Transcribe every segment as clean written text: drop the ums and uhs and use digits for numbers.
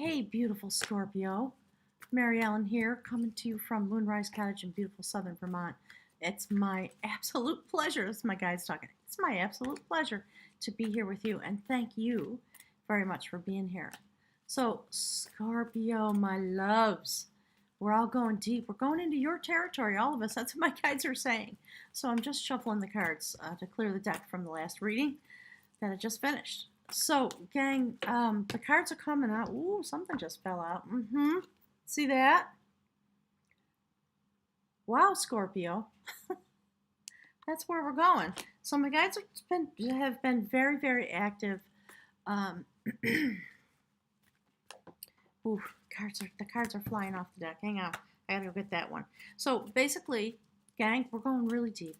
Hey, beautiful Scorpio. Mary Ellen here, coming to you from Moonrise Cottage in beautiful southern Vermont. It's my absolute pleasure. This is my guides talking. It's my absolute pleasure to be here with you, and thank you very much for being here. So, Scorpio, my loves, we're all going deep. We're going into your territory, all of us. That's what my guides are saying. So, I'm just shuffling the cards to clear the deck from the last reading that I just finished. So, gang, the cards are coming out. Ooh, something just fell out. See that? Wow, Scorpio. That's where we're going. So my guides have been very, very active. Ooh, the cards are flying off the deck. Hang on, I gotta go get that one. So basically, gang, we're going really deep.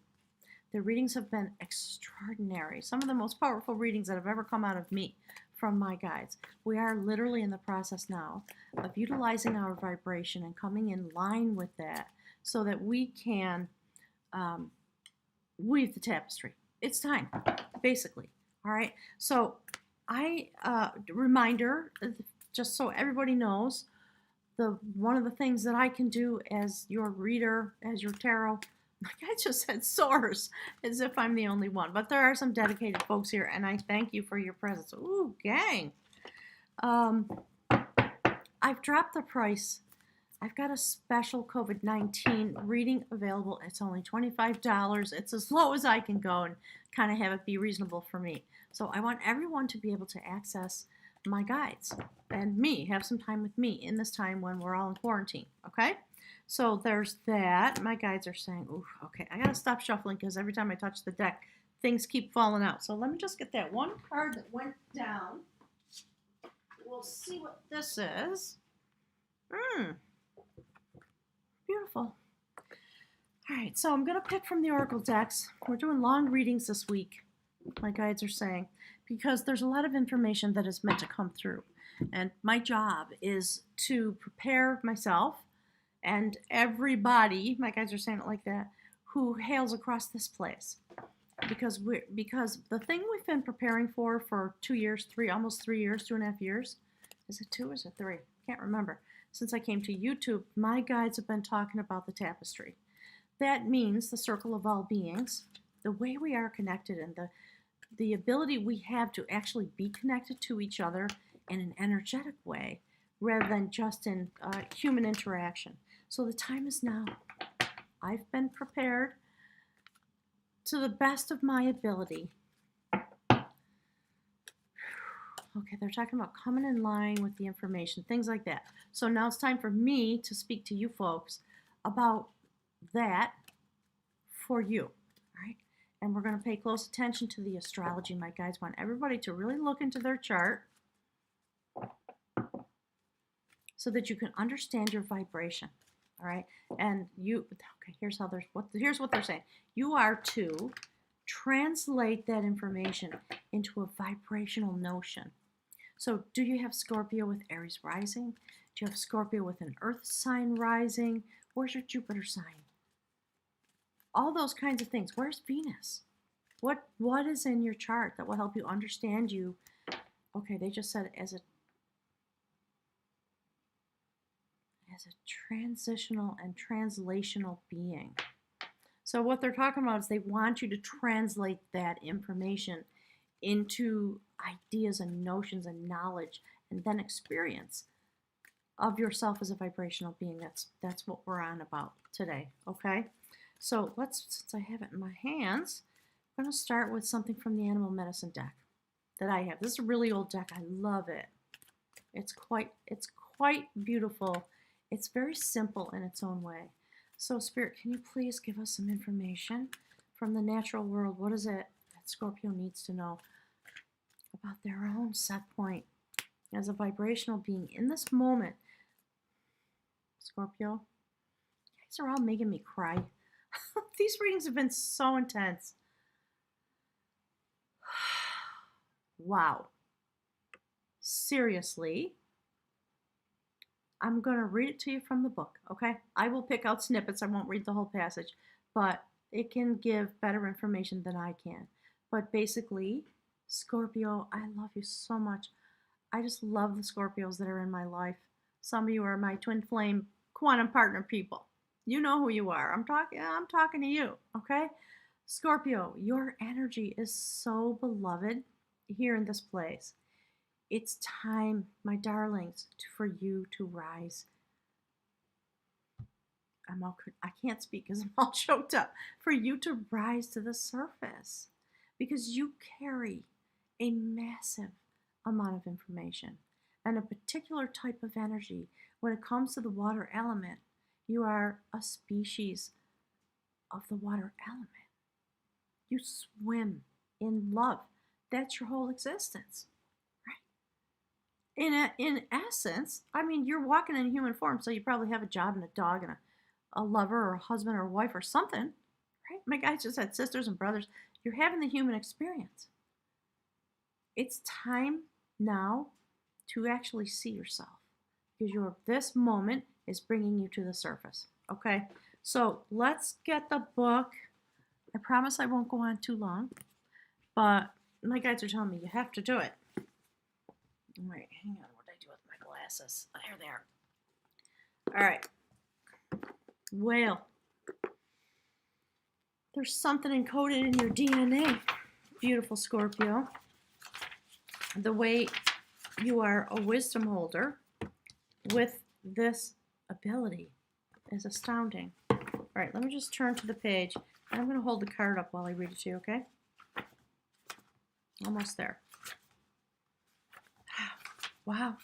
The readings have been extraordinary. Some of the most powerful readings that have ever come out of me from my guides. We are literally in the process now of utilizing our vibration and coming in line with that so that we can weave the tapestry. It's time, basically. All right. So reminder, just so everybody knows, one of the things that I can do as your reader, as your tarot, my guy just said source, as if I'm the only one. But there are some dedicated folks here, and I thank you for your presence. Ooh, gang. I've dropped the price. I've got a special COVID-19 reading available. It's only $25. It's as low as I can go and kind of have it be reasonable for me. So I want everyone to be able to access my guides and have some time with me in this time when we're all in quarantine, okay? So there's that. My guides are saying, ooh, okay, I gotta stop shuffling because every time I touch the deck, things keep falling out. So let me just get that one card that went down. We'll see what this is. Beautiful. All right, so I'm gonna pick from the Oracle decks. We're doing long readings this week, my guides are saying, because there's a lot of information that is meant to come through. And my job is to prepare myself and everybody, my guides are saying it like that, who hails across this place. Because the thing we've been preparing for 2 years, almost 3 years, 2.5 years. Is it 2 or is it 3? Can't remember. Since I came to YouTube, my guides have been talking about the tapestry. That means the circle of all beings, the way we are connected, and the ability we have to actually be connected to each other in an energetic way rather than just in human interaction. So the time is now. I've been prepared to the best of my ability. Okay, they're talking about coming in line with the information, things like that. So now it's time for me to speak to you folks about that for you, all right? And we're going to pay close attention to the astrology. My guides want everybody to really look into their chart so that you can understand your vibration, all right? And okay, here's what they're saying. You are to translate that information into a vibrational notion. So do you have Scorpio with Aries rising? Do you have Scorpio with an earth sign rising? Where's your Jupiter sign? All those kinds of things. Where's Venus? What is in your chart that will help you understand you? Okay, they just said as a transitional and translational being. So what they're talking about is they want you to translate that information into ideas and notions and knowledge and then experience of yourself as a vibrational being. That's what we're on about today, okay? So since I have it in my hands, I'm going to start with something from the Animal Medicine deck that I have. This is a really old deck. I love it. It's quite beautiful. It's very simple in its own way. So Spirit, can you please give us some information from the natural world? What is it that Scorpio needs to know about their own set point as a vibrational being in this moment? Scorpio, you guys are all making me cry. These readings have been so intense. Wow. Seriously. I'm going to read it to you from the book, okay? I will pick out snippets. I won't read the whole passage, but it can give better information than I can. But basically, Scorpio, I love you so much. I just love the Scorpios that are in my life. Some of you are my twin flame quantum partner people. You know who you are. I'm talking to you, okay? Scorpio, your energy is so beloved here in this place. It's time, my darlings, for you to rise. I can't speak because I'm all choked up. For you to rise to the surface because you carry a massive amount of information and a particular type of energy. When it comes to the water element, you are a species of the water element. You swim in love. That's your whole existence, right? In essence, I mean, you're walking in human form, so you probably have a job and a dog and a lover or a husband or a wife or something, right? My guys just had sisters and brothers. You're having the human experience. It's time now to actually see yourself because this moment is bringing you to the surface, okay? So let's get the book. I promise I won't go on too long, but my guides are telling me you have to do it. Wait, hang on. What did I do with my glasses? There they are. All right. Whale. There's something encoded in your DNA, beautiful Scorpio. The way you are a wisdom holder with this ability is astounding. All right, let me just turn to the page. I'm going to hold the card up while I read it to you, okay? Almost there. Wow.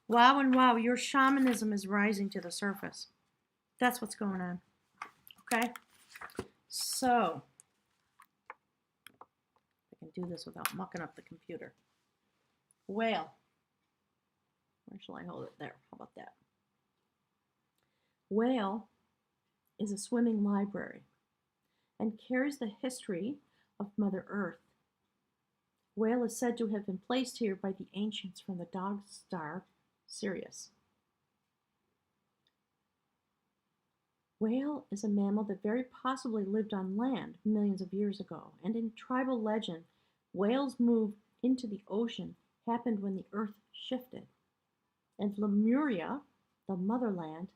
Wow and wow. Your shamanism is rising to the surface. That's what's going on. Okay? So, I can do this without mucking up the computer. Whale. Where shall I hold it? There. How about that? Whale is a swimming library and carries the history of Mother Earth. Whale is said to have been placed here by the ancients from the dog star Sirius. Whale is a mammal that very possibly lived on land millions of years ago, and in tribal legend, whales' move into the ocean happened when the earth shifted, and Lemuria, the motherland,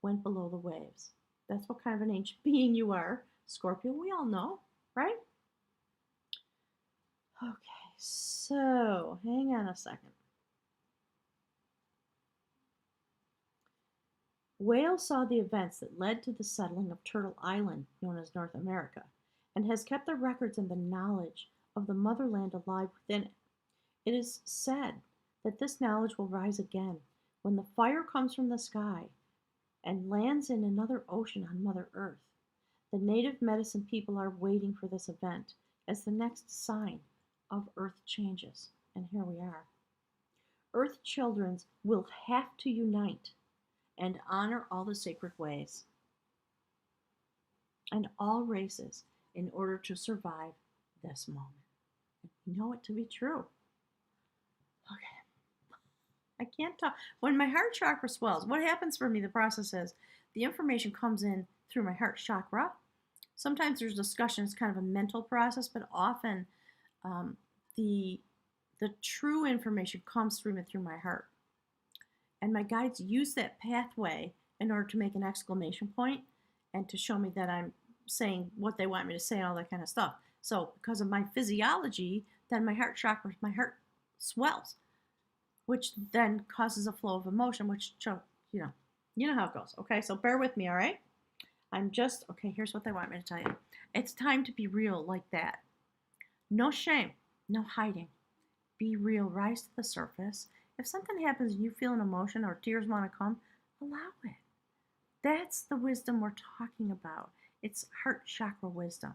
went below the waves. That's what kind of an ancient being you are, Scorpio. We all know, right? Okay, so hang on a second. Whale saw the events that led to the settling of Turtle Island, known as North America, and has kept the records and the knowledge of the motherland alive within it. It is said that this knowledge will rise again when the fire comes from the sky and lands in another ocean on Mother Earth. The native medicine people are waiting for this event as the next sign of Earth changes. And here we are. Earth children will have to unite and honor all the sacred ways and all races in order to survive this moment. And we know it to be true. Okay. I can't talk. When my heart chakra swells, what happens for me, the process is the information comes in through my heart chakra. Sometimes there's discussion, it's kind of a mental process, but often the true information comes through my heart. And my guides use that pathway in order to make an exclamation point and to show me that I'm saying what they want me to say and all that kind of stuff. So because of my physiology, then my heart chakra, my heart swells, which then causes a flow of emotion, which, you know how it goes. Okay, so bear with me, all right? Okay, here's what they want me to tell you. It's time to be real like that. No shame, no hiding. Be real, rise to the surface. If something happens and you feel an emotion or tears want to come, allow it. That's the wisdom we're talking about. It's heart chakra wisdom.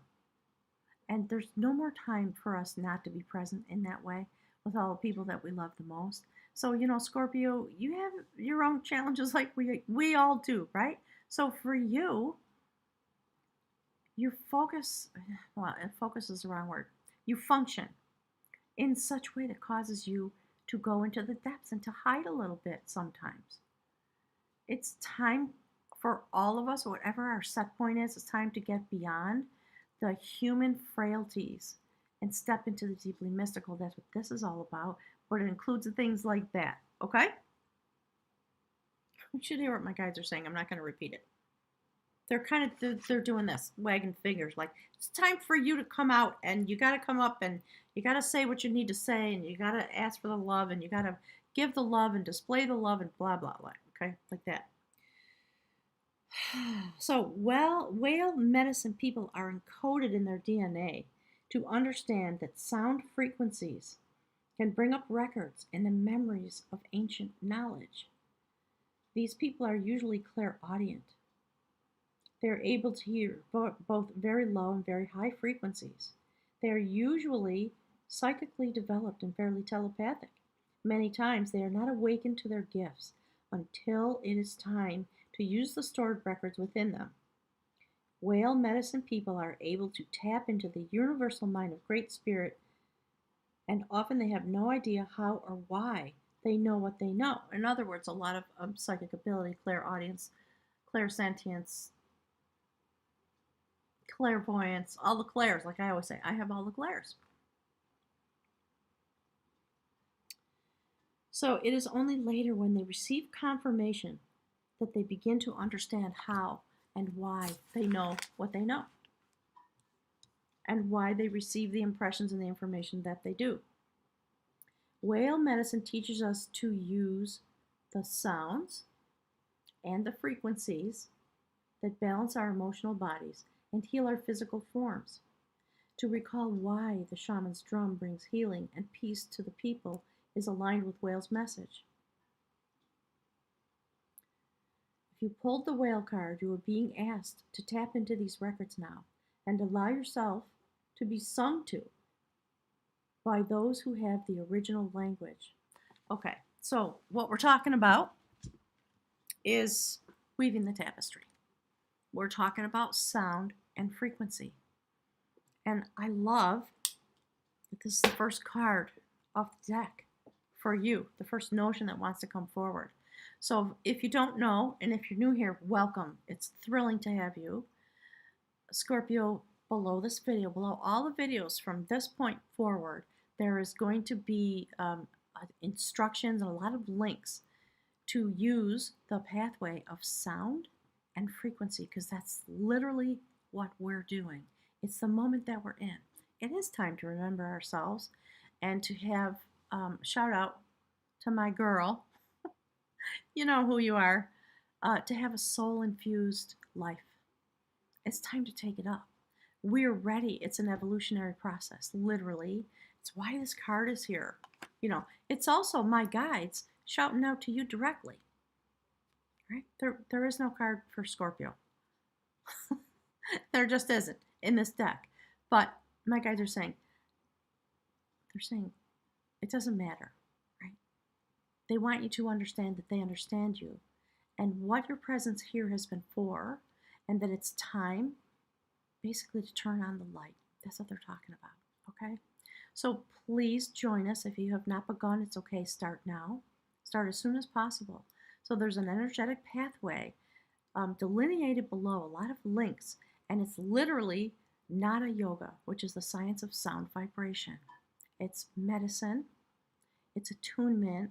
And there's no more time for us not to be present in that way with all the people that we love the most. So, Scorpio, you have your own challenges like we all do, right? So for you focus, focus is the wrong word. You function in such a way that causes you to go into the depths and to hide a little bit sometimes. It's time for all of us, whatever our set point is, it's time to get beyond the human frailties and step into the deeply mystical. That's what this is all about, but it includes things like that, okay? You should hear what my guides are saying. I'm not going to repeat it. They're doing this, wagging fingers, like, it's time for you to come out, and you got to come up, and you got to say what you need to say, and you got to ask for the love, and you got to give the love and display the love, and blah, blah, blah, okay? Like that. So, whale medicine people are encoded in their DNA to understand that sound frequencies can bring up records and the memories of ancient knowledge. These people are usually clairaudient. They're able to hear both very low and very high frequencies. They are usually psychically developed and fairly telepathic. Many times they are not awakened to their gifts until it is time to use the stored records within them. Whale medicine people are able to tap into the universal mind of Great Spirit, and often they have no idea how or why they know what they know. In other words, a lot of psychic ability, clairaudience, clairsentience, clairvoyance, all the clairs, like I always say, I have all the clairs. So it is only later when they receive confirmation that they begin to understand how and why they know what they know, and why they receive the impressions and the information that they do. Whale medicine teaches us to use the sounds and the frequencies that balance our emotional bodies and heal our physical forms, to recall why the shaman's drum brings healing and peace to the people is aligned with whale's message. If you pulled the whale card, you are being asked to tap into these records now and allow yourself to be sung to by those who have the original language. Okay, so what we're talking about is weaving the tapestry. We're talking about sound and frequency. And I love that this is the first card off the deck for you, the first notion that wants to come forward. So if you don't know, and if you're new here, welcome. It's thrilling to have you. Scorpio, below this video, below all the videos from this point forward, there is going to be instructions and a lot of links to use the pathway of sound and frequency, because that's literally what we're doing. It's the moment that we're in. It is time to remember ourselves and to have shout out to my girl, you know who you are, to have a soul-infused life. It's time to take it up. We're ready. It's an evolutionary process, literally. It's why this card is here. You know, it's also my guides shouting out to you directly. Right? There is no card for Scorpio. There just isn't in this deck. But my guides are saying, it doesn't matter, right? They want you to understand that they understand you and what your presence here has been for, and that it's time basically to turn on the light. That's what they're talking about, okay? So please join us. If you have not begun, it's okay. Start now. Start as soon as possible. So there's an energetic pathway delineated below, a lot of links, and it's literally Nada Yoga, which is the science of sound vibration. It's medicine, it's attunement,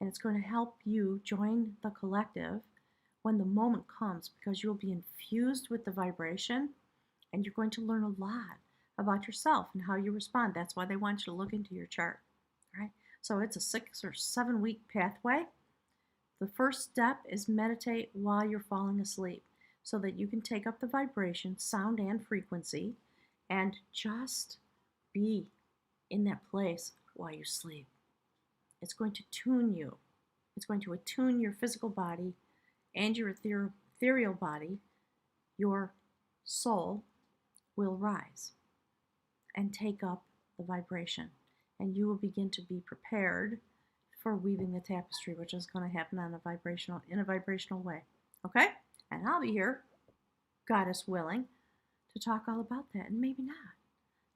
and it's going to help you join the collective when the moment comes, because you'll be infused with the vibration and you're going to learn a lot about yourself and how you respond. That's why they want you to look into your chart, right? So it's a 6 or 7 week pathway. The first step is meditate while you're falling asleep so that you can take up the vibration, sound and frequency, and just be in that place while you sleep. It's going to tune you. It's going to attune your physical body and your ethereal body. Your soul will rise and take up the vibration, and you will begin to be prepared for weaving the tapestry, which is going to happen in a vibrational way. Okay? And I'll be here, goddess willing, to talk all about that, and maybe not.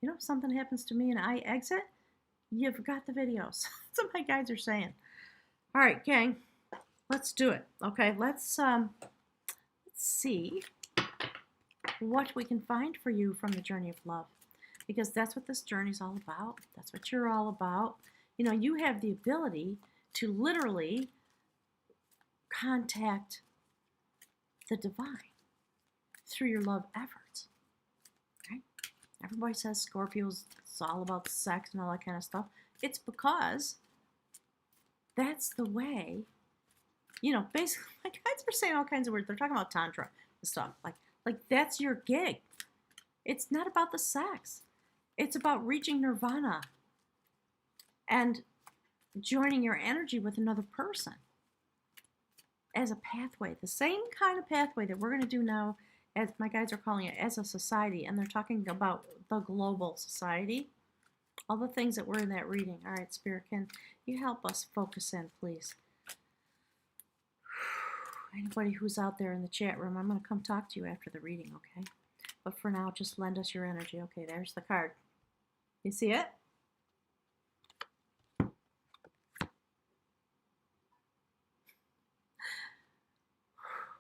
You know, if something happens to me and I exit, you forgot the videos. That's what my guides are saying. All right, gang, let's do it. Okay, let's see what we can find for you from the journey of love. because that's what this journey's all about. That's what you're all about. You know, you have the ability to literally contact the divine through your love efforts. Okay? Everybody says Scorpios, it's all about sex and all that kind of stuff. It's because that's the way, you know, basically, my guides are saying all kinds of words. They're talking about Tantra and stuff. Like that's your gig. It's not about the sex. It's about reaching nirvana and joining your energy with another person as a pathway. The same kind of pathway that we're going to do now, as my guides are calling it, as a society. And they're talking about the global society. All the things that were in that reading. All right, Spirit, can you help us focus in, please? Anybody who's out there in the chat room, I'm going to come talk to you after the reading, okay? But for now, just lend us your energy. Okay, there's the card. You see it?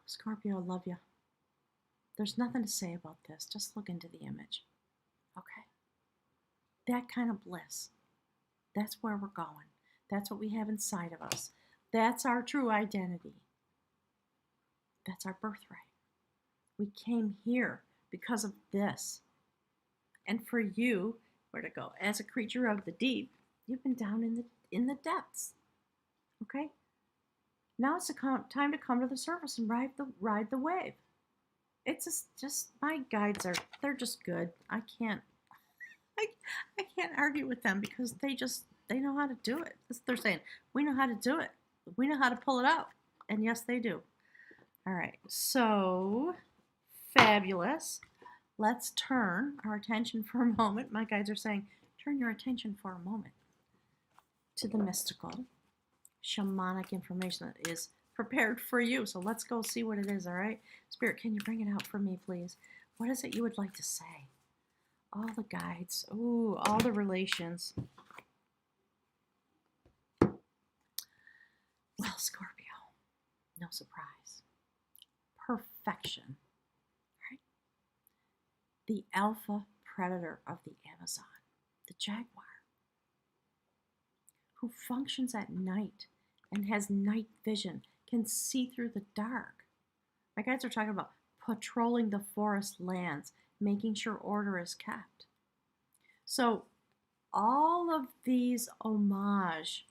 Scorpio, I love you. There's nothing to say about this. Just look into the image. Okay? That kind of bliss. That's where we're going. That's what we have inside of us. That's our true identity. That's our birthright. We came here because of this. And for you, where to go? As a creature of the deep, you've been down in the depths. Okay? Now it's time to come to the surface and ride the wave. It's just my guides they're just good. I can't argue with them because they know how to do it. That's what they're saying. We know how to do it. We know how to pull it out. And yes, they do. All right. So fabulous. Let's turn our attention for a moment. My guides are saying, turn your attention for a moment to the mystical, shamanic information that is prepared for you. So let's go see what it is, all right? Spirit, can you bring it out for me, please? What is it you would like to say? All the guides. Ooh, all the relations. Well, Scorpio, no surprise. Perfection. Right? The alpha predator of the Amazon, the jaguar, who functions at night and has night vision, can see through the dark. My guides are talking about patrolling the forest lands, making sure order is kept. So all of these homage,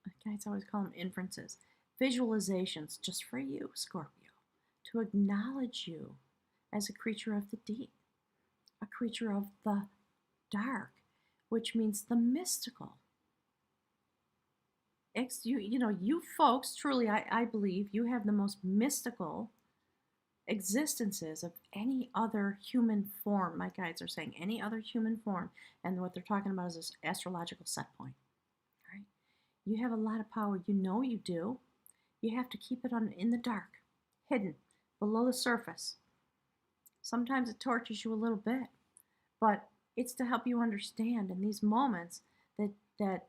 my guides always call them inferences, visualizations just for you, Scorpio, to acknowledge you as a creature of the deep, a creature of the dark, which means the mystical. You folks, truly, I believe you have the most mystical existences of any other human form. My guides are saying any other human form, and what they're talking about is this astrological set point. All right? You have a lot of power. You know you do. You have to keep it in the dark, hidden, below the surface. Sometimes it tortures you a little bit, but it's to help you understand in these moments that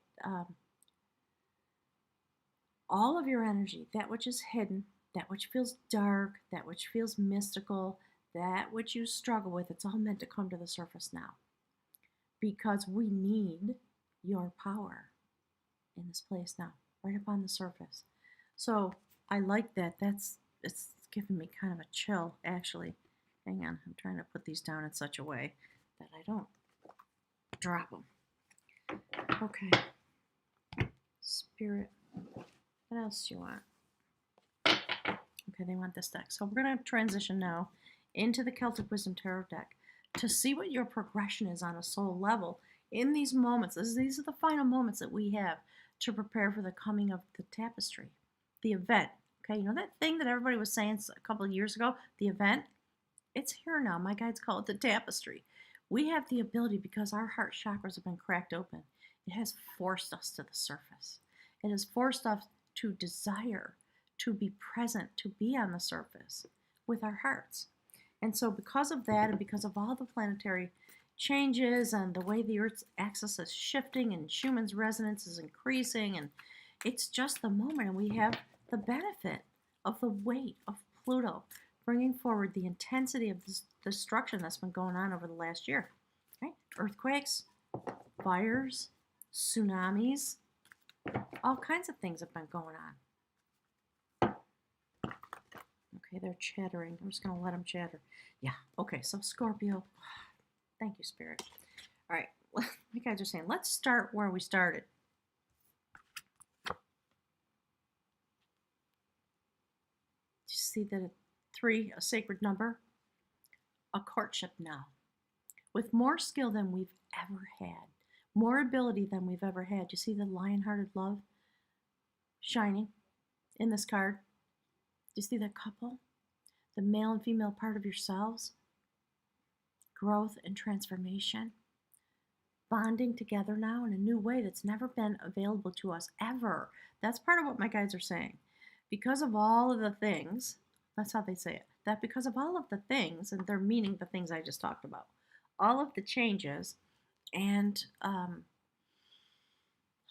all of your energy, that which is hidden, that which feels dark, that which feels mystical, that which you struggle with, it's all meant to come to the surface now. Because we need your power in this place now, right up on the surface. So I like that. It's giving me kind of a chill, actually. Hang on, I'm trying to put these down in such a way that I don't drop them. Okay. Spirit. What else do you want? Okay, they want this deck. So we're going to transition now into the Celtic Wisdom Tarot deck to see what your progression is on a soul level in these moments. These are the final moments that we have to prepare for the coming of the tapestry, the event. Okay, you know that thing that everybody was saying a couple of years ago, the event? It's here now. My guides call it the tapestry. We have the ability, because our heart chakras have been cracked open, it has forced us to the surface. It has forced us to desire to be present, to be on the surface with our hearts. And so because of that, and because of all the planetary changes and the way the Earth's axis is shifting and Schumann's resonance is increasing, and it's just the moment, and we have the benefit of the weight of Pluto bringing forward the intensity of destruction that's been going on over the last year. Okay? Earthquakes, fires, tsunamis, all kinds of things have been going on. Okay, they're chattering. I'm just going to let them chatter. Yeah, okay, so Scorpio. Thank you, Spirit. All right, like I was saying, let's start where we started. You see that 3, a sacred number, a courtship now, with more skill than we've ever had, more ability than we've ever had. You see the lion-hearted love shining in this card? Do you see that couple? The male and female part of yourselves? Growth and transformation. Bonding together now in a new way that's never been available to us ever. That's part of what my guides are saying. Because of all of the things, that's how they say it, that because of all of the things, and they're meaning the things I just talked about, all of the changes, and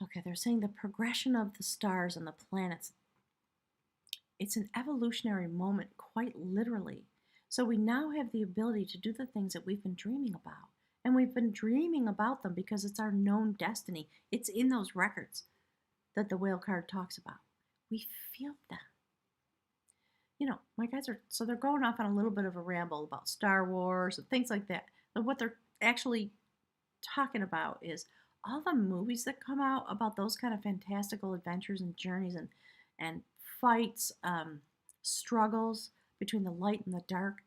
okay, they're saying the progression of the stars and the planets, it's an evolutionary moment, quite literally. So we now have the ability to do the things that we've been dreaming about. And we've been dreaming about them because it's our known destiny. It's in those records that the whale card talks about. We feel them. You know, my guys are, so they're going off on a little bit of a ramble about Star Wars and things like that. But what they're actually talking about is all the movies that come out about those kind of fantastical adventures and journeys and fights, struggles between the light and the dark.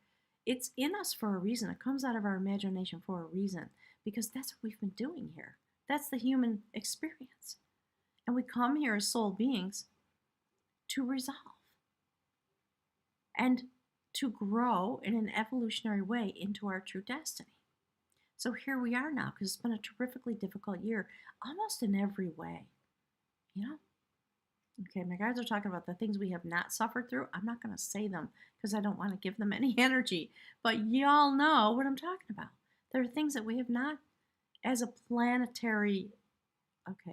It's in us for a reason. It comes out of our imagination for a reason, because that's what we've been doing here. That's the human experience. And we come here as soul beings to resolve and to grow in an evolutionary way into our true destiny. So here we are now, because it's been a terrifically difficult year, almost in every way. You know? Okay, my guides are talking about the things we have not suffered through. I'm not going to say them because I don't want to give them any energy. But y'all know what I'm talking about. There are things that we have not, as a planetary,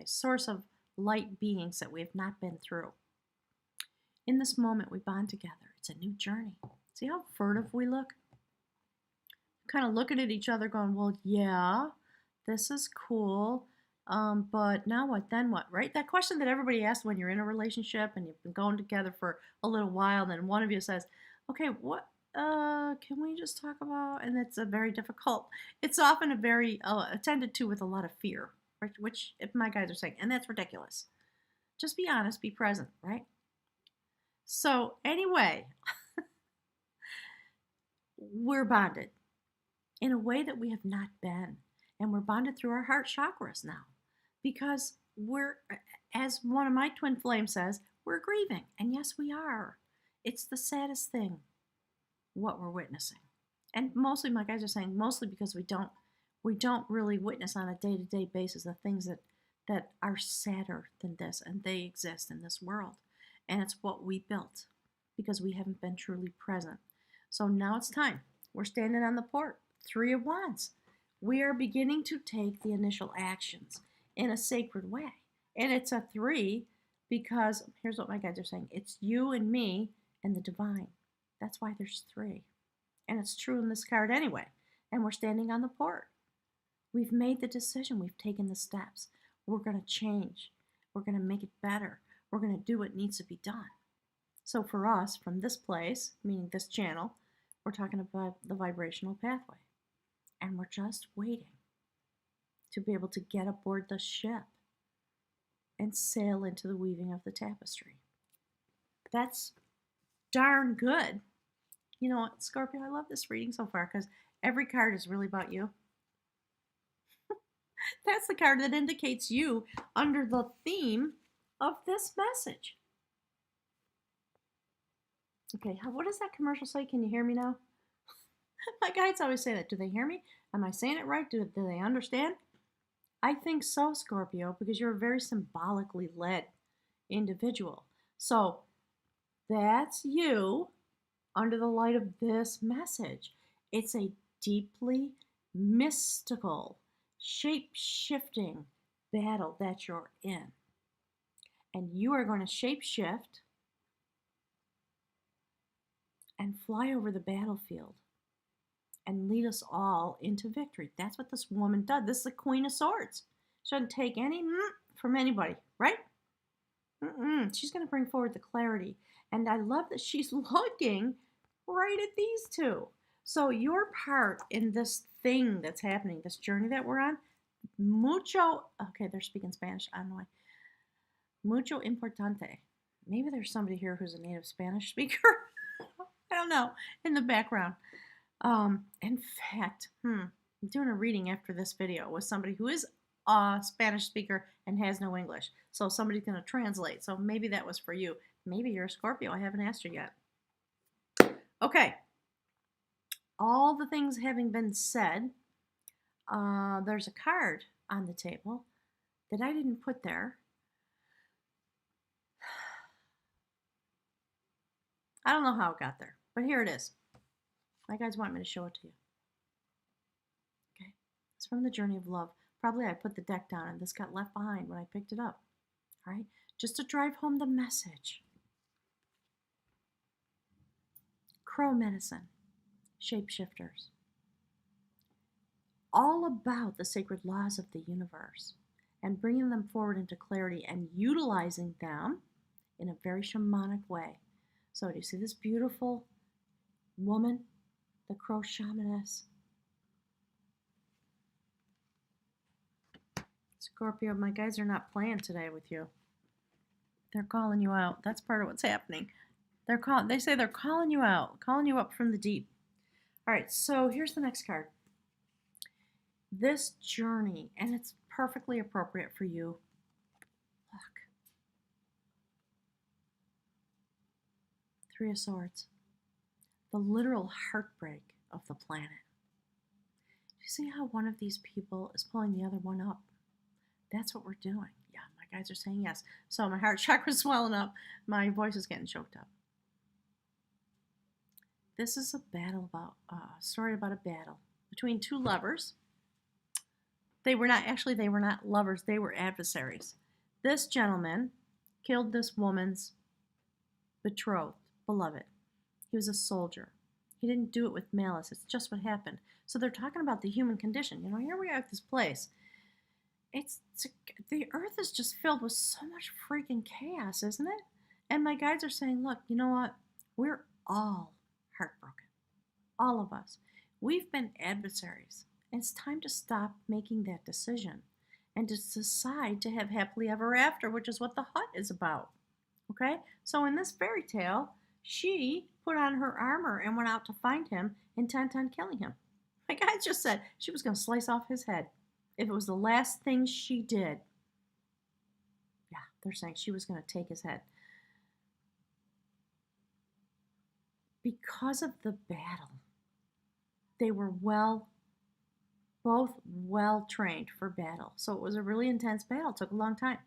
source of light beings, that we have not been through. In this moment, we bond together. It's a new journey. See how furtive we look? Kind of looking at each other going, well, yeah, this is cool. But now what, then what, right? That question that everybody asks when you're in a relationship and you've been going together for a little while, then one of you says, okay, what, can we just talk about, and it's a very difficult, it's often a very, attended to with a lot of fear, right? Which if my guys are saying, and that's ridiculous. Just be honest, be present, right? So anyway, we're bonded in a way that we have not been. And we're bonded through our heart chakras now, because we're, as one of my twin flames says, we're grieving. And yes, we are. It's the saddest thing, what we're witnessing. And mostly, my guys are saying, mostly because we don't really witness on a day-to-day basis the things that are sadder than this, and they exist in this world. And it's what we built, because we haven't been truly present. So now it's time. We're standing on the port. 3 of Wands. We are beginning to take the initial actions in a sacred way. And it's a 3 because, here's what my guides are saying, it's you and me and the divine. That's why there's 3. And it's true in this card anyway. And we're standing on the port. We've made the decision. We've taken the steps. We're going to change. We're going to make it better. We're going to do what needs to be done. So for us, from this place, meaning this channel, we're talking about the vibrational pathway. And we're just waiting to be able to get aboard the ship and sail into the weaving of the tapestry. That's darn good. You know what, Scorpio, I love this reading so far because every card is really about you. That's the card that indicates you under the theme of this message. Okay, what does that commercial say? Can you hear me now? My guides always say that. Do they hear me? Am I saying it right? Do they understand? I think so, Scorpio, because you're a very symbolically led individual. So that's you under the light of this message. It's a deeply mystical, shape-shifting battle that you're in. And you are going to shape-shift and fly over the battlefield and lead us all into victory. That's what this woman does. This is the Queen of Swords. She doesn't take any from anybody, right? She's going to bring forward the clarity. And I love that she's looking right at these two. So your part in this thing that's happening, this journey that we're on, okay, they're speaking Spanish. I don't know why. Mucho importante. Maybe there's somebody here who's a native Spanish speaker. I don't know, in the background. In fact, I'm doing a reading after this video with somebody who is a Spanish speaker and has no English. So somebody's going to translate. So maybe that was for you. Maybe you're a Scorpio. I haven't asked you yet. Okay. All the things having been said, there's a card on the table that I didn't put there. I don't know how it got there, but here it is. My guys want me to show it to you. Okay. It's from the Journey of Love. Probably I put the deck down and this got left behind when I picked it up. All right. Just to drive home the message. Crow medicine. Shapeshifters. All about the sacred laws of the universe and bringing them forward into clarity and utilizing them in a very shamanic way. So do you see this beautiful woman, the crow shamaness? Scorpio, my guys are not playing today with you. They're calling you out. That's part of what's happening. They say they're calling you out, calling you up from the deep. All right, so here's the next card. This journey, and it's perfectly appropriate for you. Look. Three of Swords. The literal heartbreak of the planet. You see how one of these people is pulling the other one up? That's what we're doing. Yeah, my guys are saying yes. So my heart chakra's swelling up. My voice is getting choked up. This is a battle about, story about a battle between two lovers. They were not lovers, they were adversaries. This gentleman killed this woman's betrothed, beloved. He was a soldier. He didn't do it with malice. It's just what happened. So they're talking about the human condition. You know, here we are at this place. The earth is just filled with so much freaking chaos, isn't it? And my guides are saying, look, you know what? We're all heartbroken. All of us. We've been adversaries. And it's time to stop making that decision and to decide to have happily ever after, which is what the hut is about. Okay? So in this fairy tale, she put on her armor and went out to find him, intent on killing him. My guides just said she was going to slice off his head if it was the last thing she did. Yeah, they're saying she was going to take his head. Because of the battle, they were both well trained for battle. So it was a really intense battle. It took a long time.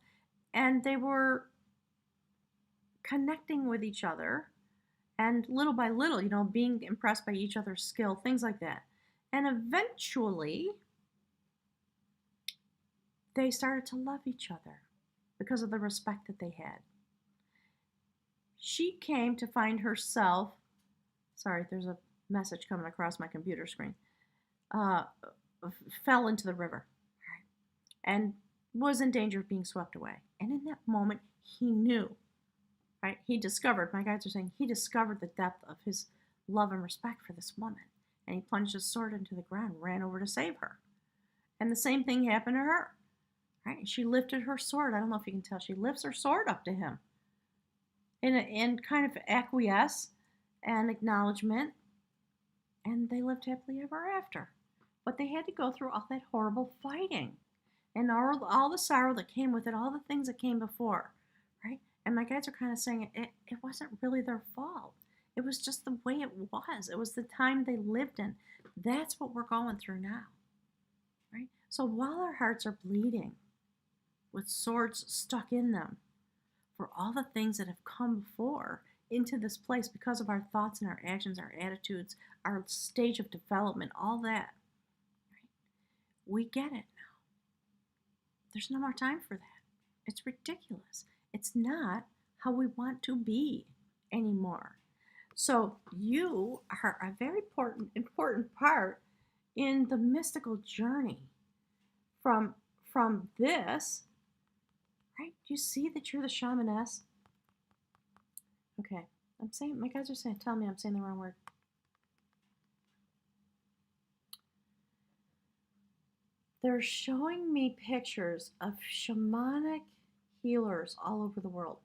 And they were connecting with each other and little by little, you know, being impressed by each other's skill, things like that. And eventually, they started to love each other because of the respect that they had. She came to find herself, sorry, there's a message coming across my computer screen, fell into the river and was in danger of being swept away. And in that moment, he knew, right? He discovered, my guides are saying, he discovered the depth of his love and respect for this woman. And he plunged his sword into the ground, ran over to save her. And the same thing happened to her, right? And she lifted her sword. I don't know if you can tell. She lifts her sword up to him in kind of acquiesce and acknowledgement. And they lived happily ever after. But they had to go through all that horrible fighting and all the sorrow that came with it, all the things that came before, right? And my guides are kind of saying it wasn't really their fault. It was just the way it was. It was the time they lived in. That's what we're going through now, right? So while our hearts are bleeding with swords stuck in them for all the things that have come before into this place because of our thoughts and our actions, our attitudes, our stage of development, all that, right? We get it now. There's no more time for that. It's ridiculous. It's not how we want to be anymore. So you are a very important part in the mystical journey from this, right? Do you see that you're the shamaness? Okay, I'm saying, my guys are saying, tell me I'm saying the wrong word. They're showing me pictures of shamanic healers all over the world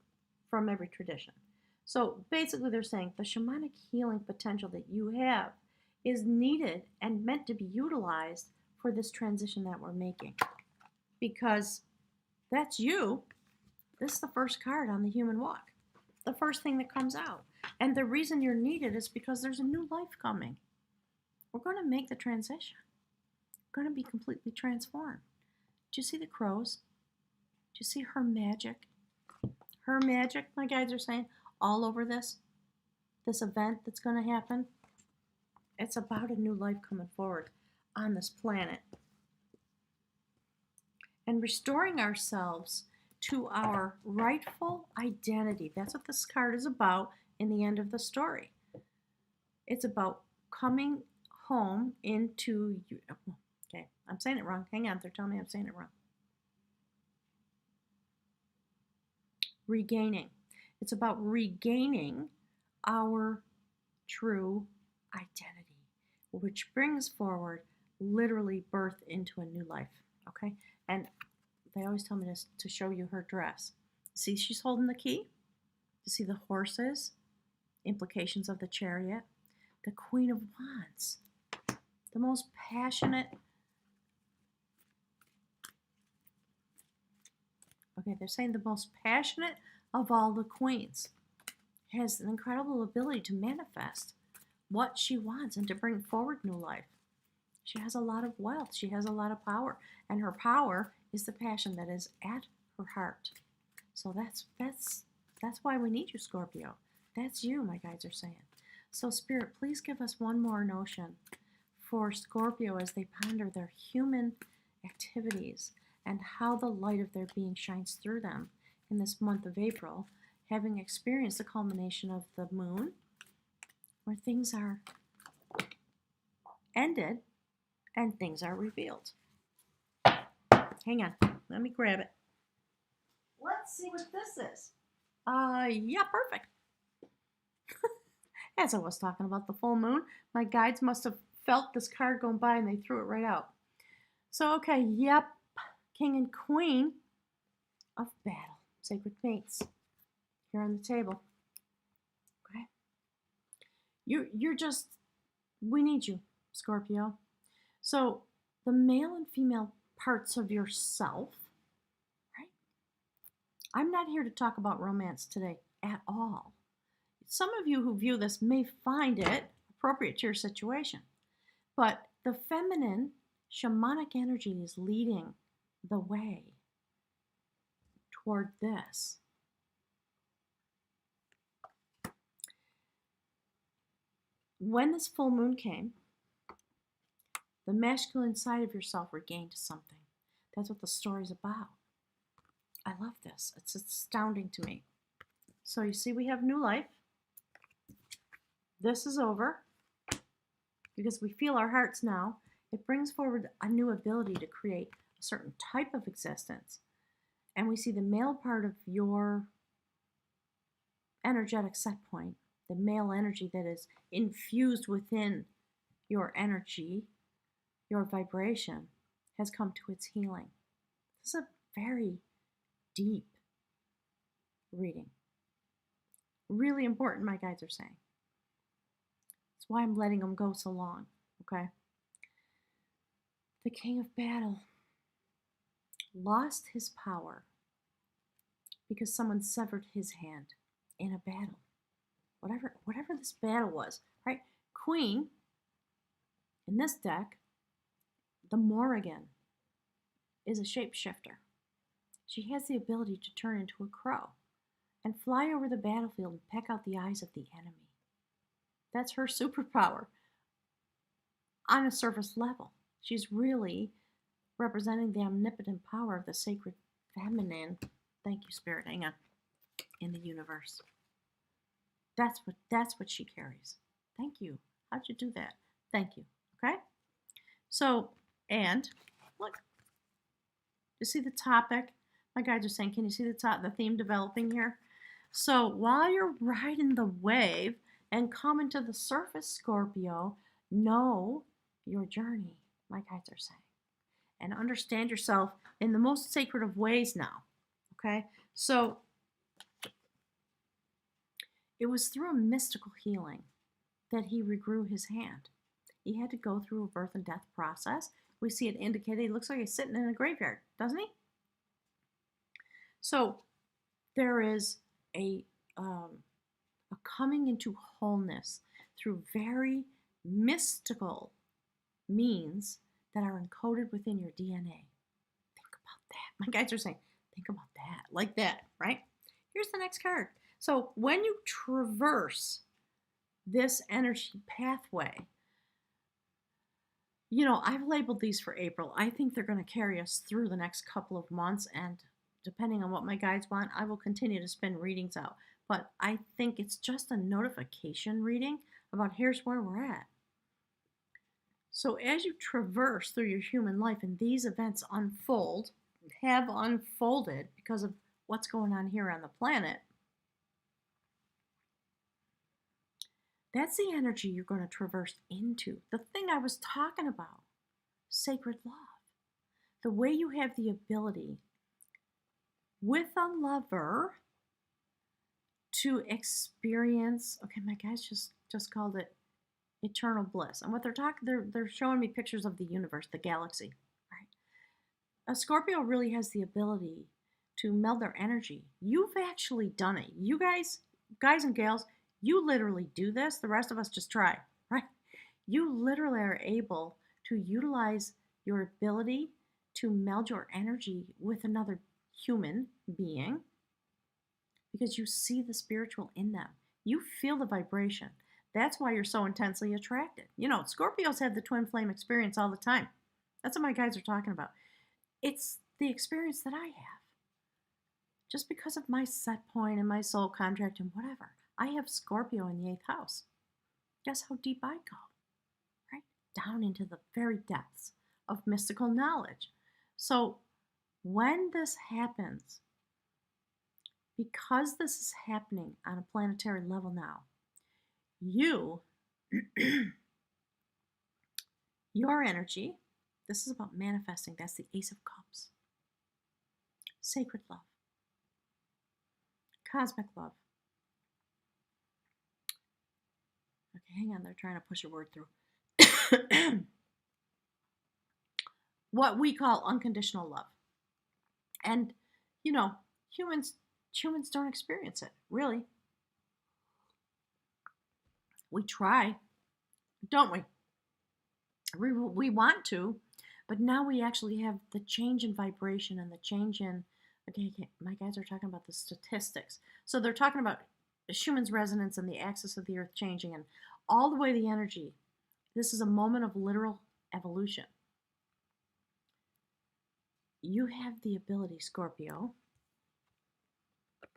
from every tradition. So basically, they're saying the shamanic healing potential that you have is needed and meant to be utilized for this transition that we're making. Because that's you. This is the first card on the human walk, the first thing that comes out. And the reason you're needed is because there's a new life coming. We're going to make the transition. We're going to be completely transformed. Do you see the crows? Do you see her magic? Her magic, my guides are saying, all over this event that's going to happen. It's about a new life coming forward on this planet. And restoring ourselves to our rightful identity. That's what this card is about in the end of the story. It's about coming home into you. Okay, I'm saying it wrong. Hang on, they're telling me I'm saying it wrong. Regaining. It's about regaining our true identity, which brings forward literally birth into a new life. Okay? And they always tell me this to show you her dress. See, she's holding the key. You see the horses, implications of the chariot, the Queen of Wands, the most passionate. Okay, they're saying the most passionate of all the queens has an incredible ability to manifest what she wants and to bring forward new life. She has a lot of wealth. She has a lot of power. And her power is the passion that is at her heart. So that's why we need you, Scorpio. That's you, my guides are saying. So Spirit, please give us one more notion for Scorpio as they ponder their human activities and how the light of their being shines through them in this month of April, having experienced the culmination of the moon, where things are ended and things are revealed. Hang on, let me grab it. Let's see what this is. Yeah, perfect. As I was talking about the full moon, my guides must have felt this card going by and they threw it right out. So, okay, yep, King and Queen of Battle, Sacred Mates, here on the table. Okay, you're just, we need you, Scorpio. So the male and female parts of yourself, right? I'm not here to talk about romance today at all. Some of you who view this may find it appropriate to your situation, but the feminine shamanic energy is leading the way toward this. When this full moon came, the masculine side of yourself regained something. That's what the story's about. I love this. It's astounding to me. So you see, we have new life. This is over because we feel our hearts now. It brings forward a new ability to create a certain type of existence. And we see the male part of your energetic set point, the male energy that is infused within your energy, your vibration, has come to its healing. This is a very deep reading. Really important, my guides are saying. That's why I'm letting them go so long, okay? The King of Battle lost his power because someone severed his hand in a battle. Whatever this battle was, right? Queen, in this deck, the Morrigan, is a shapeshifter. She has the ability to turn into a crow and fly over the battlefield and peck out the eyes of the enemy. That's her superpower on a surface level. She's really representing the omnipotent power of the sacred feminine. Thank you, Spirit. Hang on. In the universe. That's what she carries. Thank you. How'd you do that? Thank you. Okay? So, and look, you see the topic? My guides are saying, can you see the theme developing here? So while you're riding the wave and coming to the surface, Scorpio, know your journey, my guides are saying, and understand yourself in the most sacred of ways now. Okay? So it was through a mystical healing that he regrew his hand. He had to go through a birth and death process. We see it indicated. He looks like he's sitting in a graveyard, doesn't he? So there is a coming into wholeness through very mystical means that are encoded within your DNA. Think about that. My guides are saying, think about that, like that, right? Here's the next card. So when you traverse this energy pathway, you know, I've labeled these for April. I think they're going to carry us through the next couple of months, and depending on what my guides want, I will continue to spin readings out. But I think it's just a notification reading about here's where we're at. So as you traverse through your human life and these events have unfolded because of what's going on here on the planet, that's the energy you're going to traverse into. The thing I was talking about, sacred love. The way you have the ability with a lover to experience, okay, my guys just called it eternal bliss. And what they're showing me pictures of the universe, the galaxy, right? A Scorpio really has the ability to meld their energy. You've actually done it. You guys and gals, you literally do this. The rest of us just try, right? You literally are able to utilize your ability to meld your energy with another human being because you see the spiritual in them. You feel the vibration. That's why you're so intensely attracted. You know, Scorpios have the twin flame experience all the time. That's what my guides are talking about. It's the experience that I have. Just because of my set point and my soul contract and whatever. I have Scorpio in the 8th house. Guess how deep I go? Right? Down into the very depths of mystical knowledge. So when this happens, because this is happening on a planetary level now, your energy, this is about manifesting. That's the Ace of Cups. Sacred love. Cosmic love. Okay, hang on. They're trying to push a word through. What we call unconditional love. And, you know, humans don't experience it, really. We try, don't we? We want to, but now we actually have the change in vibration and the change in, okay, my guys are talking about the statistics. So they're talking about Schumann's resonance and the axis of the earth changing and all the way the energy. This is a moment of literal evolution. You have the ability, Scorpio,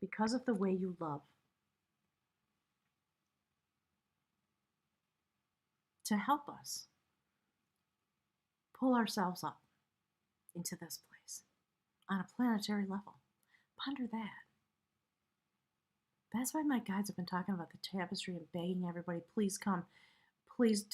because of the way you love, to help us pull ourselves up into this place on a planetary level. Ponder that. That's why my guides have been talking about the tapestry and begging everybody, please come. Please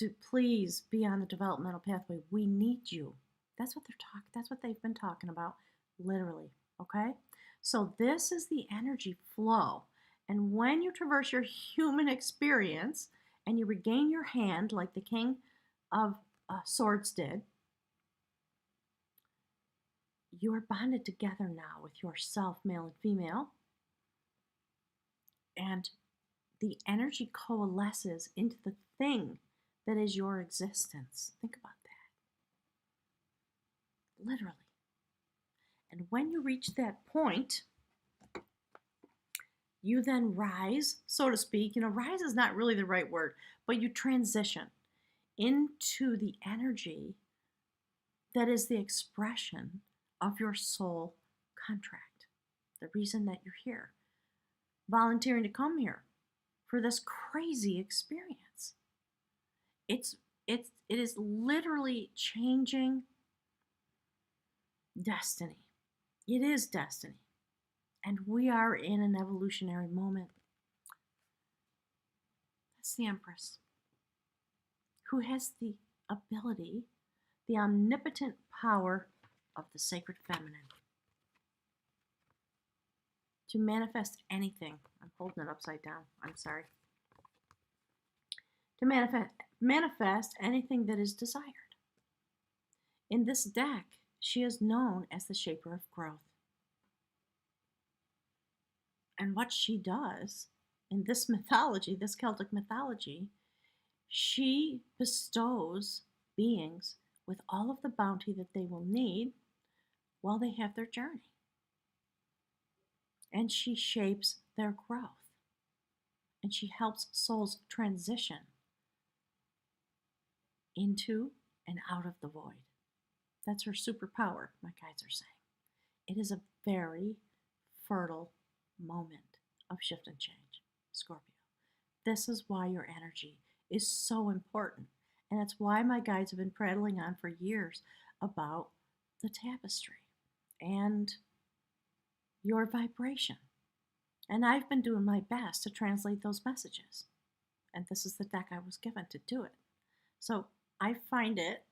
be on the developmental pathway. We need you. That's what they've been talking about, literally, okay? So this is the energy flow. And when you traverse your human experience and you regain your hand like the King of Swords did, you are bonded together now with yourself, male and female. And the energy coalesces into the thing that is your existence. Think about that. Literally. And when you reach that point, you then rise, so to speak. You know, rise is not really the right word, but you transition into the energy that is the expression of your soul contract. The reason that you're here. Volunteering to come here for this crazy experience. It is literally changing destiny. It is destiny. And we are in an evolutionary moment. That's the Empress, who has the ability, the omnipotent power of the sacred feminine to manifest anything. I'm holding it upside down. I'm sorry. To manifest anything that is desired. In this deck, she is known as the Shaper of Growth. And what she does in this mythology, this Celtic mythology, she bestows beings with all of the bounty that they will need while they have their journey. And she shapes their growth. And she helps souls transition into and out of the void. That's her superpower, my guides are saying. It is a very fertile moment of shift and change, Scorpio. This is why your energy is so important. And it's why my guides have been prattling on for years about the tapestry and your vibration. And I've been doing my best to translate those messages. And this is the deck I was given to do it. So I find it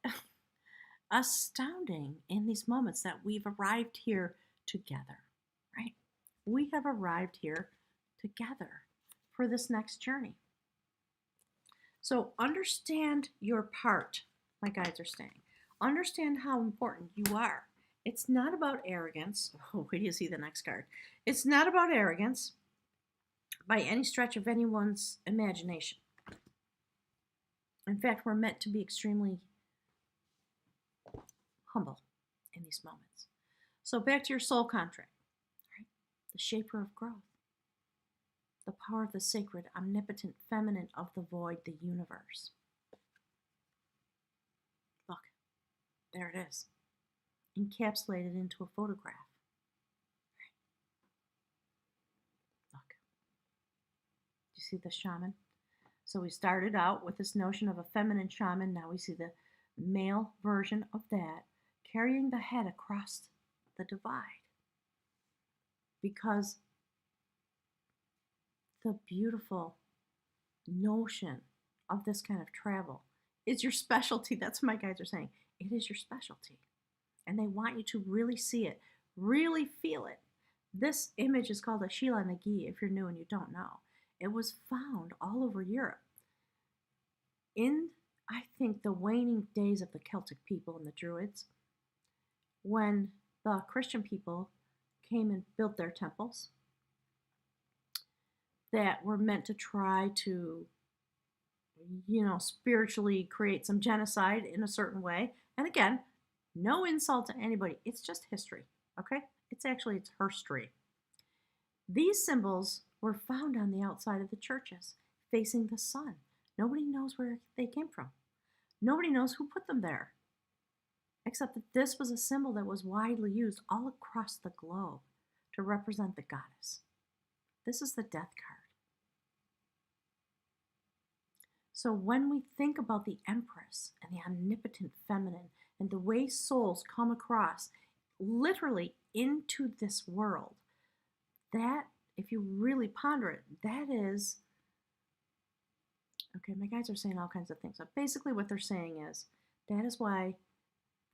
astounding in these moments that we've arrived here together, right? We have arrived here together for this next journey. So understand your part, my guides are saying. Understand how important you are. It's not about arrogance. Oh, wait till you see the next card. It's not about arrogance by any stretch of anyone's imagination. In fact, we're meant to be extremely humble in these moments. So back to your soul contract, right? The Shaper of Growth. The power of the sacred, omnipotent feminine of the void, the universe. Look, there it is, encapsulated into a photograph. Look, do you see the shaman? So we started out with this notion of a feminine shaman. Now we see the male version of that carrying the head across the divide. Because the beautiful notion of this kind of travel is your specialty. That's what my guides are saying. It is your specialty. And they want you to really see it, really feel it. This image is called a Sheila Nagi, if you're new and you don't know. It was found all over Europe in, I think, the waning days of the Celtic people and the Druids, when the Christian people came and built their temples that were meant to try to, spiritually create some genocide in a certain way. And again, no insult to anybody. It's just history, okay? It's herstory. These symbols were found on the outside of the churches, facing the sun. Nobody knows where they came from. Nobody knows who put them there, except that this was a symbol that was widely used all across the globe to represent the goddess. This is the death card. So when we think about the Empress and the omnipotent feminine and the way souls come across literally into this world, that, if you really ponder it, that is, okay, my guides are saying all kinds of things, but basically what they're saying is, that is why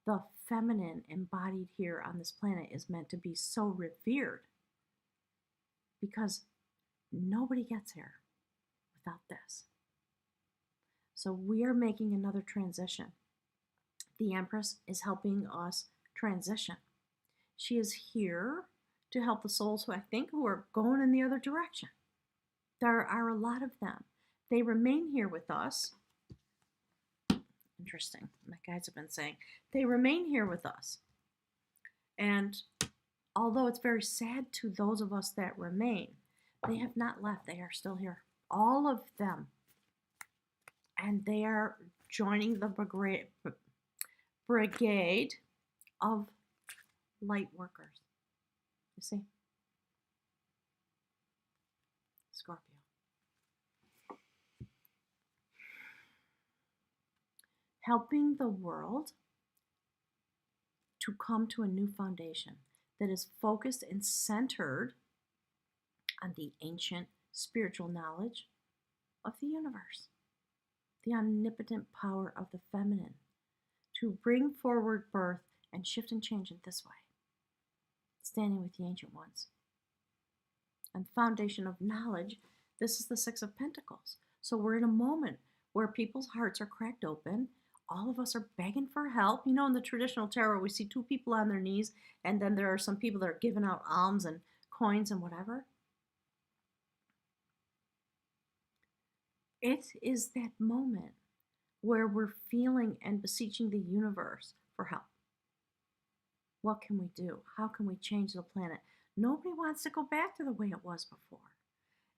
the feminine embodied here on this planet is meant to be so revered, because nobody gets here without this. So we are making another transition. The Empress is helping us transition. She is here to help the souls who are going in the other direction. There are a lot of them. They remain here with us. Interesting. My guides have been saying they remain here with us. And although it's very sad to those of us that remain, they have not left. They are still here. All of them. And they are joining the brigade of light workers. You see? Scorpio. helping the world to come to a new foundation that is focused and centered on the ancient spiritual knowledge of the universe, the omnipotent power of the feminine, to bring forward birth and shift and change in this way, standing with the ancient ones. And the foundation of knowledge, this is the Six of Pentacles. So we're in a moment where people's hearts are cracked open. All of us are begging for help. You know, in the traditional tarot, we see two people on their knees, and then there are some people that are giving out alms and coins and whatever. It is that moment where we're feeling and beseeching the universe for help. What can we do? How can we change the planet? Nobody wants to go back to the way it was before.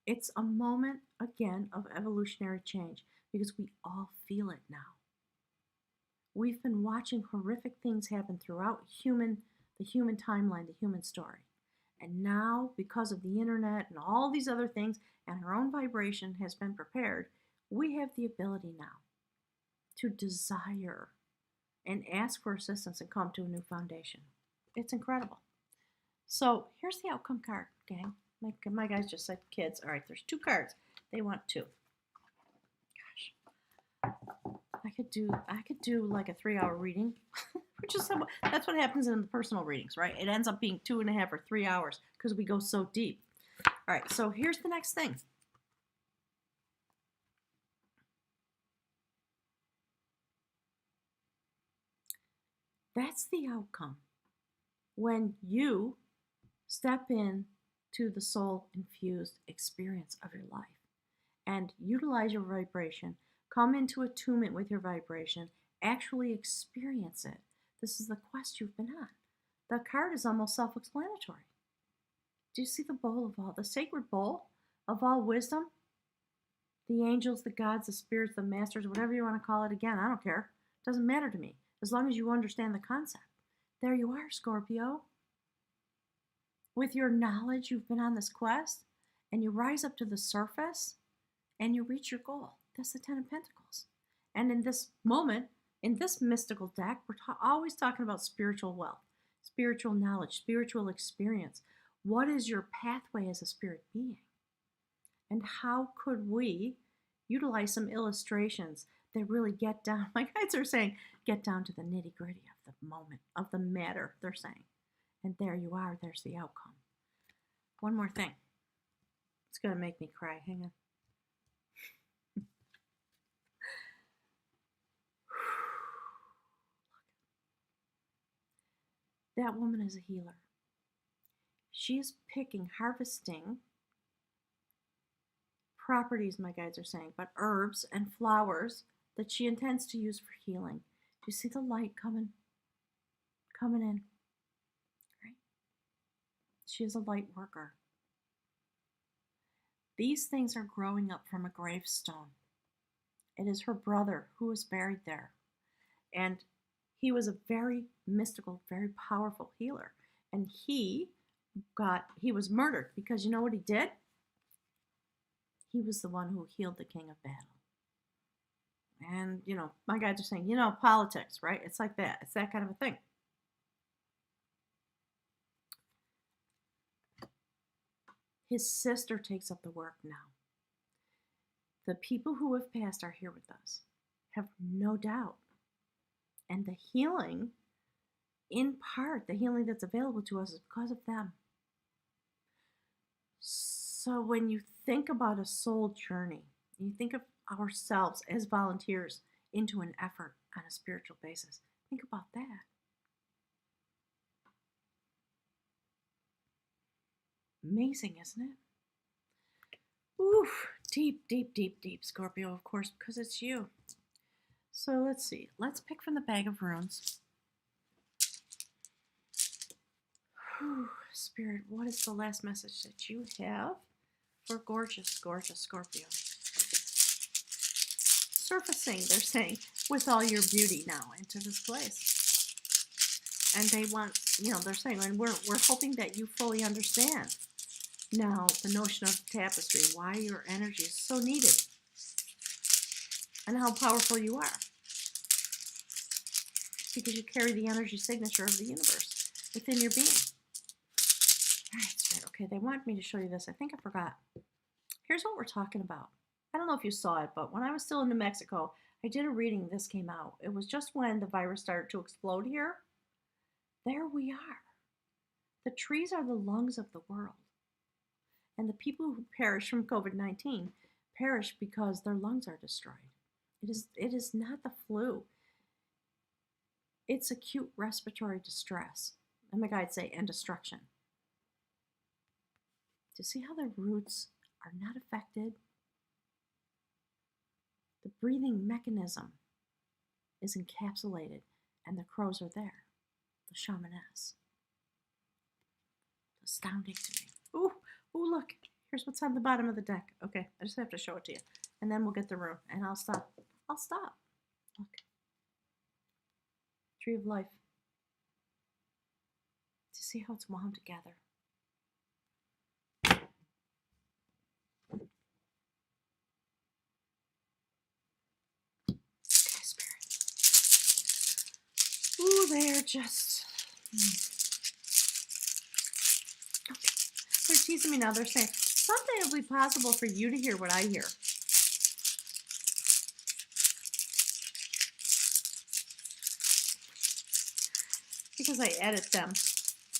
It's a moment, again, of evolutionary change because we all feel it now. We've been watching horrific things happen throughout the human timeline, the human story. And now, because of the internet and all these other things, and our own vibration has been prepared, we have the ability now to desire and ask for assistance and come to a new foundation. It's incredible. So here's the outcome card, gang. My guys just said kids. All right, there's 2 cards. They want 2. Gosh, I could do like a 3-hour reading, which is that's what happens in the personal readings, right? It ends up being 2.5 or 3 hours because we go so deep. All right, so here's the next thing. That's the outcome when you step in to the soul-infused experience of your life and utilize your vibration, come into attunement with your vibration, actually experience it. This is the quest you've been on. The card is almost self-explanatory. Do you see the bowl of all, the sacred bowl of all wisdom? The angels, the gods, the spirits, the masters, whatever you want to call it, again, I don't care. It doesn't matter to me, as long as you understand the concept. There you are, Scorpio. With your knowledge, you've been on this quest, and you rise up to the surface, and you reach your goal. That's the Ten of Pentacles. And in this moment, in this mystical deck, we're always talking about spiritual wealth, spiritual knowledge, spiritual experience. What is your pathway as a spirit being? And how could we utilize some illustrations that really get down, my guides are saying, get down to the nitty-gritty of the moment, of the matter, they're saying. And there you are, there's the outcome. One more thing. It's going to make me cry. Hang on. That woman is a healer. She is picking, harvesting properties, my guides are saying, but herbs and flowers that she intends to use for healing. Do you see the light coming in? Right? She is a light worker. These things are growing up from a gravestone. It is her brother who was buried there. And he was a very mystical, very powerful healer. And he was murdered because you know what he did? He was the one who healed the king of battle. And, you know, my guys are saying, you know, politics, right? It's like that. It's that kind of a thing. His sister takes up the work now. The people who have passed are here with us, have no doubt. And the healing, in part, the healing that's available to us is because of them. So when you think about a soul journey, you think of ourselves as volunteers into an effort on a spiritual basis. Think about that. Amazing, isn't it? Oof, deep, deep, deep, deep, Scorpio, of course, because it's you. So let's see. Let's pick from the bag of runes. Whew, Spirit, what is the last message that you have for gorgeous, gorgeous Scorpio? Surfacing, they're saying, with all your beauty now into this place. And they want, you know, they're saying, and we're hoping that you fully understand now the notion of tapestry, why your energy is so needed, and how powerful you are. because you carry the energy signature of the universe within your being. All right, Spirit. Okay, they want me to show you this. I think I forgot. Here's what we're talking about. I don't know if you saw it, but when I was still in New Mexico, I did a reading. This came out. It was just when the virus started to explode here. There we are. The trees are the lungs of the world. And the people who perish from COVID-19 perish because their lungs are destroyed. It is not the flu. It's acute respiratory distress. And my guides say, and destruction. Do you see how the roots are not affected? The breathing mechanism is encapsulated, and the crows are there, the shamaness. Astounding to me. Ooh, look, here's what's on the bottom of the deck. Okay, I just have to show it to you, and then we'll get the room, and I'll stop. Look. Tree of life. Do you see how it's wound together? Ooh, they're just... Okay. They're teasing me now. They're saying, someday it'll be possible for you to hear what I hear. Because I edit them.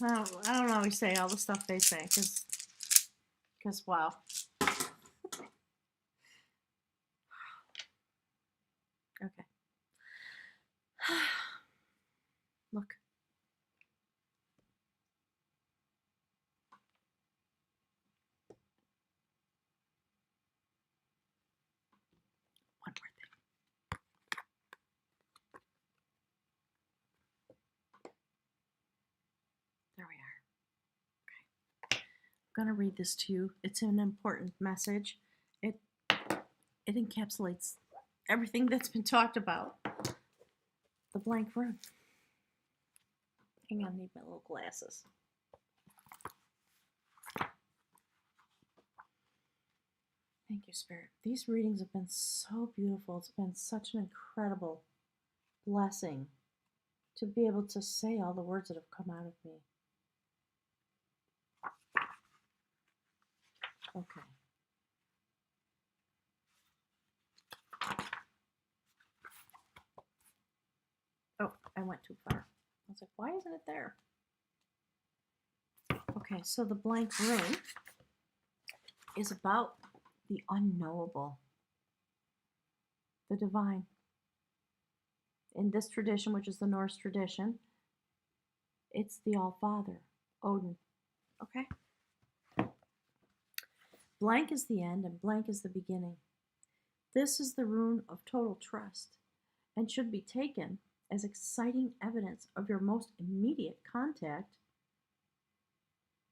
I don't always say all the stuff they say, because wow. Okay. Look. One more thing. There we are. Okay. I'm going to read this to you. It's an important message. It encapsulates everything that's been talked about. The blank room. Hang on, I need my little glasses. Thank you, Spirit. These readings have been so beautiful. It's been such an incredible blessing to be able to say all the words that have come out of me. Okay. Oh, I went too far. I was like, why isn't it there? Okay, so the blank room is about the unknowable, the divine. In this tradition, which is the Norse tradition, it's the All-Father, Odin. Okay? Blank is the end and blank is the beginning. This is the rune of total trust and should be taken as exciting evidence of your most immediate contact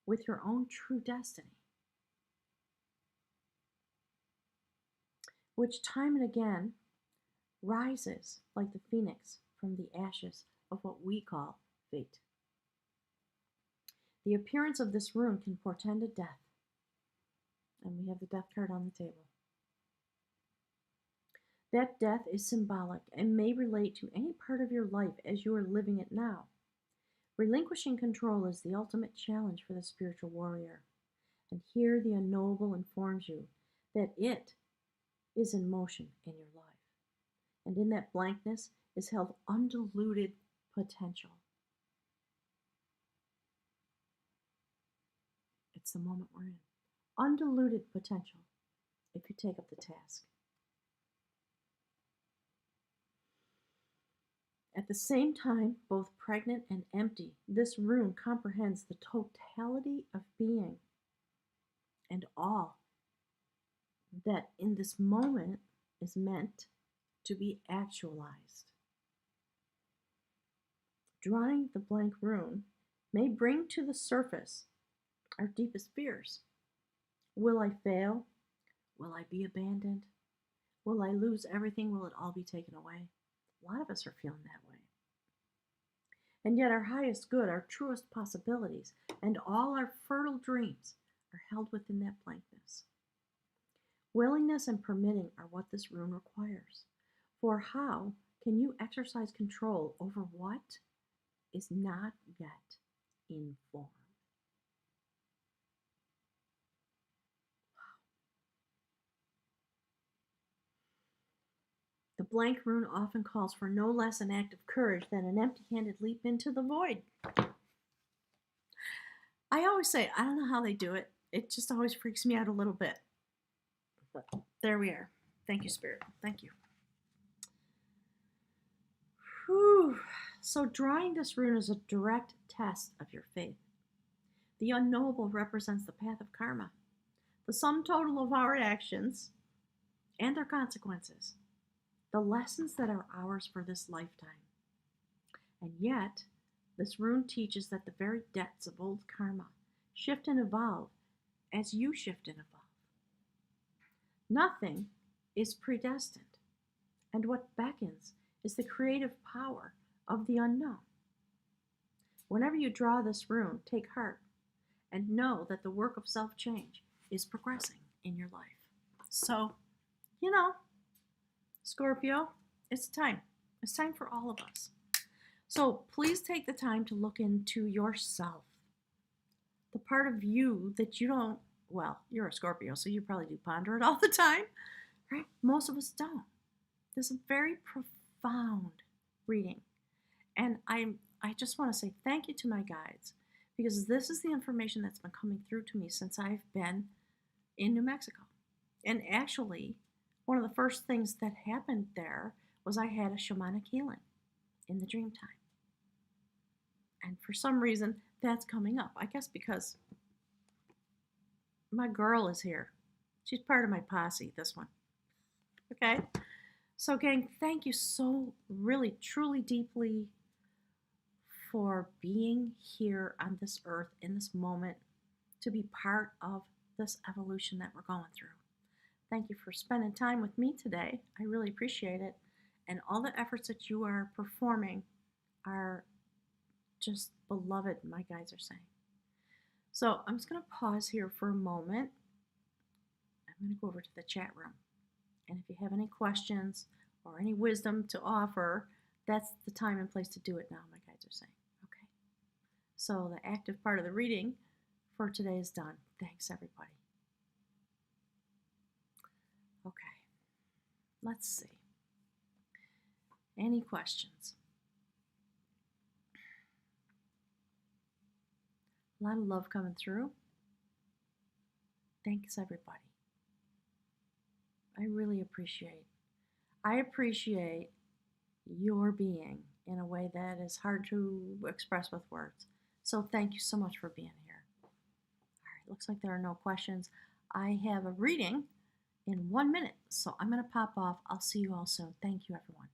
with your own true destiny, which time and again rises like the phoenix from the ashes of what we call fate. The appearance of this rune can portend a death, and we have the death card on the table. That death is symbolic and may relate to any part of your life as you are living it now. Relinquishing control is the ultimate challenge for the spiritual warrior. And here the unknowable informs you that it is in motion in your life. And in that blankness is held undiluted potential. It's the moment we're in. Undiluted potential if you take up the task. At the same time, both pregnant and empty, this rune comprehends the totality of being and all that in this moment is meant to be actualized. Drawing the blank rune may bring to the surface our deepest fears. Will I fail? Will I be abandoned? Will I lose everything? Will it all be taken away? A lot of us are feeling that way. And yet our highest good, our truest possibilities, and all our fertile dreams are held within that blankness. Willingness and permitting are what this rune requires. For how can you exercise control over what is not yet in form? The blank rune often calls for no less an act of courage than an empty-handed leap into the void. I always say, I don't know how they do it. It just always freaks me out a little bit. But there we are. Thank you, Spirit. Thank you. Whew. So drawing this rune is a direct test of your faith. The unknowable represents the path of karma, the sum total of our actions and their consequences, the lessons that are ours for this lifetime. And yet, this rune teaches that the very depths of old karma shift and evolve as you shift and evolve. Nothing is predestined, and what beckons is the creative power of the unknown. Whenever you draw this rune, take heart and know that the work of self-change is progressing in your life. So, Scorpio, it's time. It's time for all of us. So please take the time to look into yourself. The part of you that you don't, well, you're a Scorpio, so you probably do ponder it all the time, right? Most of us don't. This is a very profound reading. And I just want to say thank you to my guides, because this is the information that's been coming through to me since I've been in New Mexico. And actually, one of the first things that happened there was I had a shamanic healing in the dream time. And for some reason, that's coming up. I guess because my girl is here. She's part of my posse, this one. Okay? So, gang, thank you so really, truly, deeply for being here on this earth in this moment to be part of this evolution that we're going through. Thank you for spending time with me today. I really appreciate it. And all the efforts that you are performing are just beloved, my guides are saying. So I'm just going to pause here for a moment. I'm going to go over to the chat room. And if you have any questions or any wisdom to offer, that's the time and place to do it now, my guides are saying. Okay. So the active part of the reading for today is done. Thanks, everybody. Okay. Let's see. Any questions? A lot of love coming through. Thanks, everybody. I really appreciate. I appreciate your being in a way that is hard to express with words. So thank you so much for being here. All right, looks like there are no questions. I have a reading in 1 minute, so I'm going to pop off. I'll see you all soon. Thank you, everyone.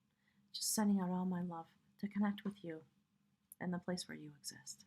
Just sending out all my love to connect with you and the place where you exist.